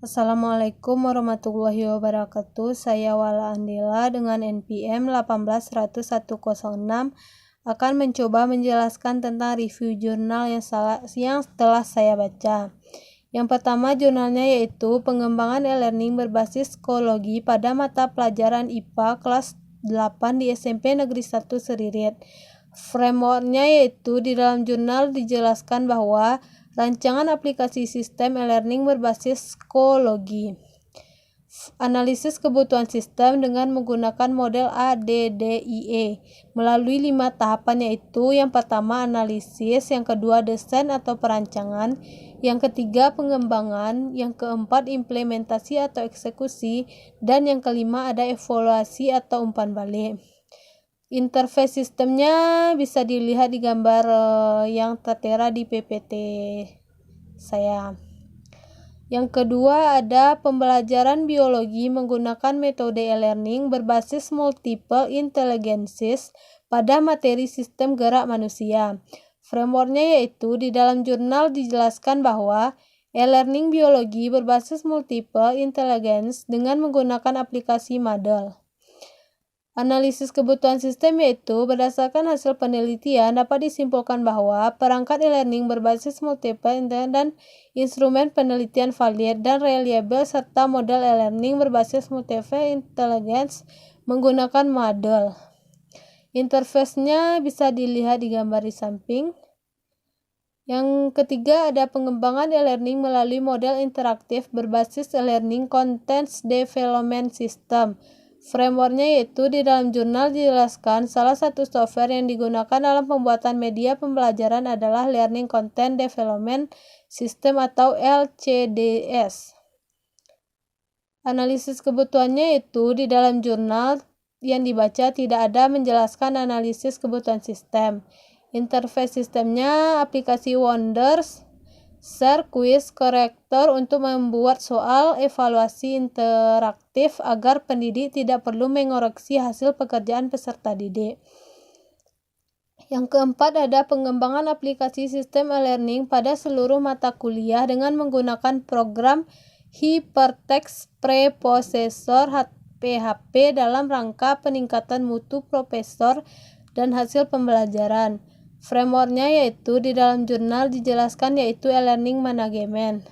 Assalamualaikum warahmatullahi wabarakatuh. Saya Wala Andela dengan NPM 1810106 akan mencoba menjelaskan tentang review jurnal yang telah saya baca. Yang pertama jurnalnya yaitu pengembangan e-learning berbasis psikologi pada mata pelajaran IPA kelas 8 di SMP Negeri 1 Seririt. Frameworknya yaitu di dalam jurnal dijelaskan bahwa rancangan aplikasi sistem e-learning berbasis psikologi. Analisis kebutuhan sistem dengan menggunakan model ADDIE melalui 5 tahapan yaitu yang pertama analisis, yang kedua desain atau perancangan, yang ketiga pengembangan, yang keempat implementasi atau eksekusi, dan yang kelima ada evaluasi atau umpan balik. Interface sistemnya bisa dilihat di gambar yang tertera di PPT saya. Yang kedua ada pembelajaran biologi menggunakan metode e-learning berbasis multiple intelligences pada materi sistem gerak manusia. Frameworknya yaitu di dalam jurnal dijelaskan bahwa e-learning biologi berbasis multiple intelligence dengan menggunakan aplikasi Moodle. Analisis kebutuhan sistem yaitu berdasarkan hasil penelitian dapat disimpulkan bahwa perangkat e-learning berbasis multiple dan instrumen penelitian valid dan reliable serta model e-learning berbasis multiple intelligence menggunakan Moodle. Interface-nya bisa dilihat di gambar di samping. Yang ketiga ada pengembangan e-learning melalui model interaktif berbasis e-learning contents development system. Frameworknya yaitu di dalam jurnal dijelaskan salah satu software yang digunakan dalam pembuatan media pembelajaran adalah Learning Content Development System atau LCDS. Analisis kebutuhannya yaitu di dalam jurnal yang dibaca tidak ada menjelaskan analisis kebutuhan sistem. Interface sistemnya aplikasi Wonders, Share Quiz Corrector untuk membuat soal evaluasi interaktif agar pendidik tidak perlu mengoreksi hasil pekerjaan peserta didik. Yang keempat ada pengembangan aplikasi sistem e-learning pada seluruh mata kuliah dengan menggunakan program Hypertext Preprocessor PHP dalam rangka peningkatan mutu profesor dan hasil pembelajaran. Frameworknya yaitu di dalam jurnal dijelaskan yaitu e-learning management.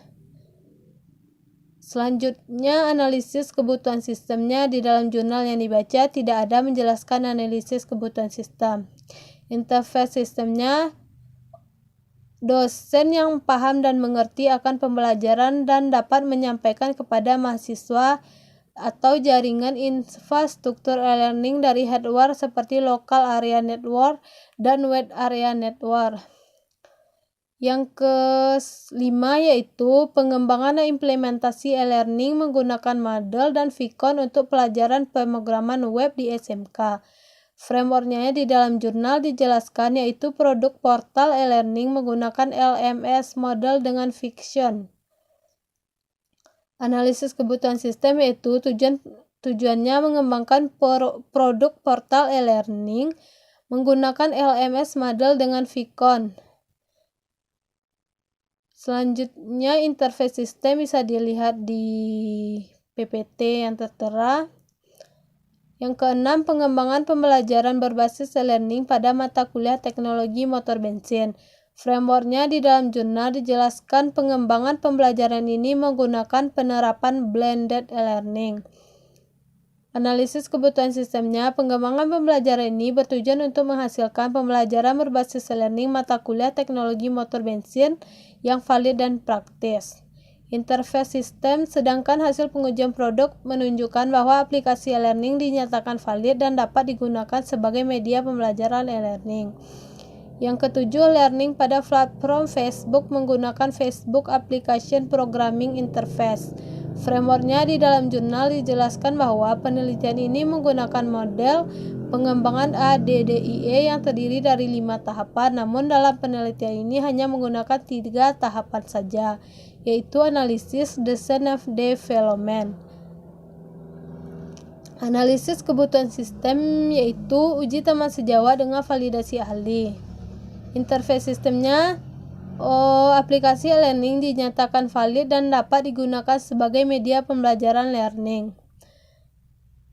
Selanjutnya analisis kebutuhan sistemnya di dalam jurnal yang dibaca tidak ada menjelaskan analisis kebutuhan sistem. Interface sistemnya dosen yang paham dan mengerti akan pembelajaran dan dapat menyampaikan kepada mahasiswa atau jaringan infrastruktur e-learning dari hardware seperti local area network dan wide area network. Yang kelima yaitu pengembangan implementasi e-learning menggunakan Moodle dan Vicon untuk pelajaran pemrograman web di SMK. Frameworknya di dalam jurnal dijelaskan yaitu produk portal e-learning menggunakan LMS model dengan Vicon. Analisis kebutuhan sistem yaitu tujuannya mengembangkan produk portal e-learning menggunakan LMS model dengan Vicon. Selanjutnya interface sistem bisa dilihat di PPT yang tertera. Yang keenam pengembangan pembelajaran berbasis e-learning pada mata kuliah teknologi motor bensin. Frameworknya di dalam jurnal dijelaskan pengembangan pembelajaran ini menggunakan penerapan blended e-learning. Analisis kebutuhan sistemnya, pengembangan pembelajaran ini bertujuan untuk menghasilkan pembelajaran berbasis e-learning mata kuliah teknologi motor bensin yang valid dan praktis. Interface sistem, sedangkan hasil pengujian produk menunjukkan bahwa aplikasi e-learning dinyatakan valid dan dapat digunakan sebagai media pembelajaran e-learning. Yang ketujuh, learning pada platform Facebook menggunakan Facebook Application Programming Interface. Frameworknya di dalam jurnal dijelaskan bahwa penelitian ini menggunakan model pengembangan ADDIE yang terdiri dari 5 tahapan, namun dalam penelitian ini hanya menggunakan 3 tahapan saja, yaitu analisis, design, dan development. Analisis kebutuhan sistem yaitu uji teman sejawat dengan validasi ahli. Interface sistemnya aplikasi e-learning dinyatakan valid dan dapat digunakan sebagai media pembelajaran learning.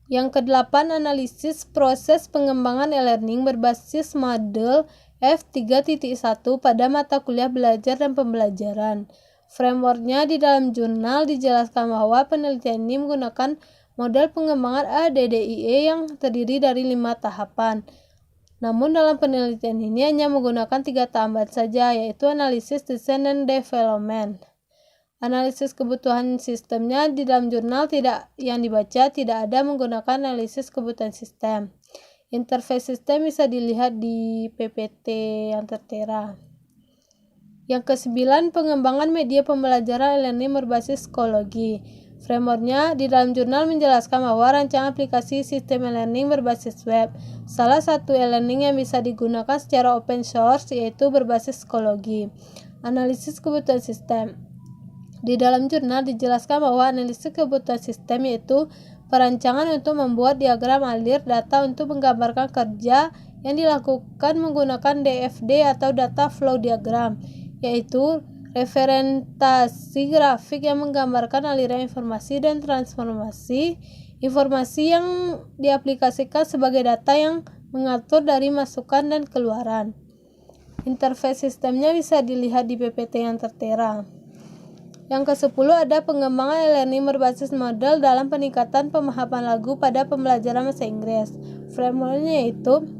Yang ke-8, analisis proses pengembangan e-learning berbasis model F3.1 pada mata kuliah belajar dan pembelajaran. Frameworknya di dalam jurnal dijelaskan bahwa penelitian ini menggunakan model pengembangan ADDIE yang terdiri dari 5 tahapan. Namun dalam penelitian ini hanya menggunakan 3 tahapan saja, yaitu analisis, desain, dan development. Analisis kebutuhan sistemnya di dalam jurnal yang dibaca tidak ada menggunakan analisis kebutuhan sistem. Interface sistem bisa dilihat di PPT yang tertera. Yang ke-9, pengembangan media pembelajaran e-learning berbasis psikologi. Frameworknya di dalam jurnal menjelaskan bahwa rancangan aplikasi sistem e-learning berbasis web. Salah satu e-learning yang bisa digunakan secara open source yaitu berbasis psikologi. Analisis kebutuhan sistem. Di dalam jurnal dijelaskan bahwa analisis kebutuhan sistem yaitu perancangan untuk membuat diagram alir data untuk menggambarkan kerja yang dilakukan menggunakan DFD atau data flow diagram, yaitu representasi grafik yang menggambarkan aliran informasi dan transformasi informasi yang diaplikasikan sebagai data yang mengatur dari masukan dan keluaran. Interface sistemnya bisa dilihat di PPT yang tertera. Yang ke-10 ada pengembangan e-learning berbasis model dalam peningkatan pemahaman lagu pada pembelajaran bahasa Inggris. Frameworknya yaitu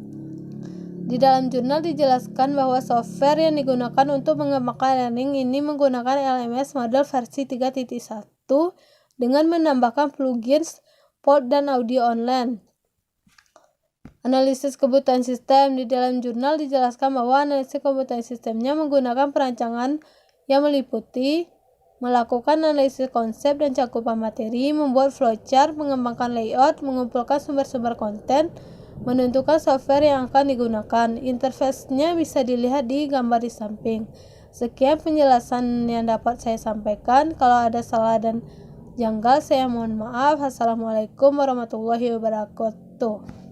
di dalam jurnal dijelaskan bahwa software yang digunakan untuk mengembangkan e-learning ini menggunakan LMS model versi 3.1 dengan menambahkan plugins, port, dan audio online. Analisis kebutuhan sistem. Di dalam jurnal dijelaskan bahwa analisis kebutuhan sistemnya menggunakan perancangan yang meliputi melakukan analisis konsep dan cakupan materi, membuat flowchart, mengembangkan layout, mengumpulkan sumber-sumber konten, menentukan software yang akan digunakan. Interface-nya bisa dilihat di gambar di samping. Sekian penjelasan yang dapat saya sampaikan. Kalau ada salah dan janggal, saya mohon maaf. Assalamualaikum warahmatullahi wabarakatuh.